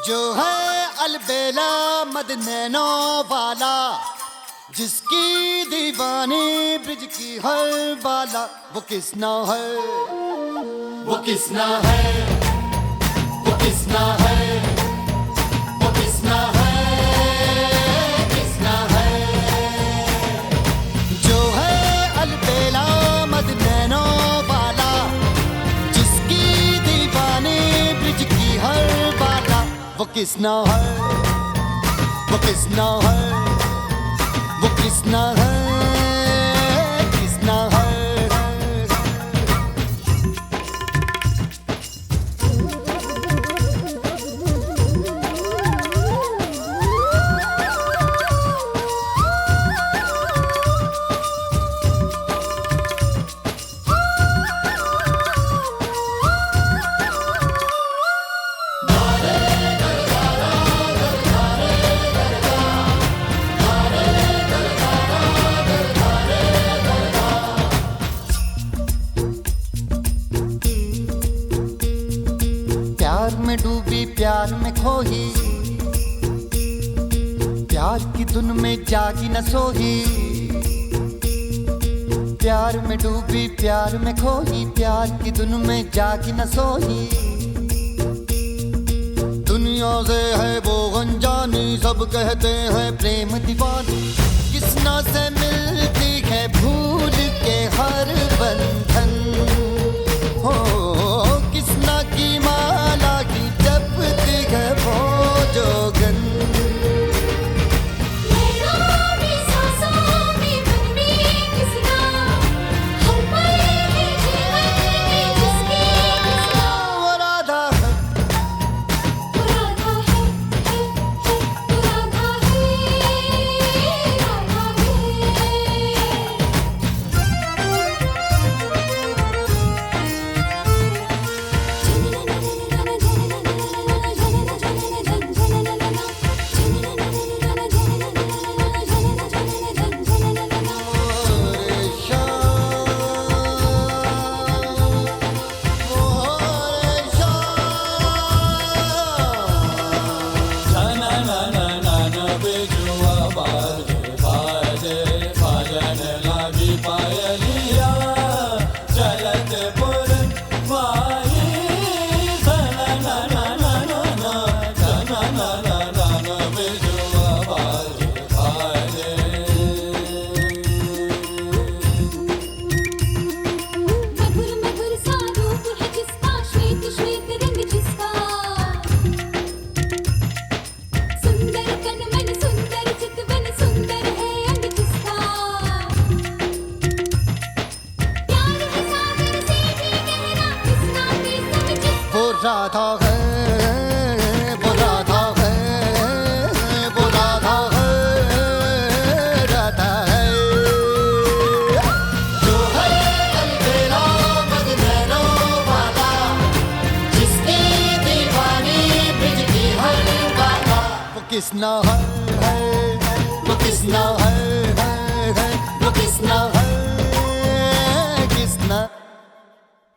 जो है अलबेला मद नैनो वाला, जिसकी दीवानी ब्रिज की हर बाला, वो किसना है, वो किसना है, वो किसना है, वो किसना है, किसना है। जो है अलबेला मद नैनो वाला, जिसकी दीवानी ब्रिज की हर बाला, वो किसना है, वो किसना है, वो किसना है, किसना है। प्यार में डूबी प्यार में खोही, प्यार की धुन में जागी न सोही। प्यार में डूबी प्यार में खोही, प्यार की धुन में जागी न सोही। दुनिया से है वो अनजानी, सब कहते हैं प्रेम दीवानी। किसना से मिलती है भूल के हर बंधन, हो किसना की माला की जपती है वो जोगन। राधा है, वो राधा है, वो राधा है, राधा है। जो है अलबेला मद नैनो वाला, जिसकी दीवानी ब्रिज की हर बाला, वो किसना है,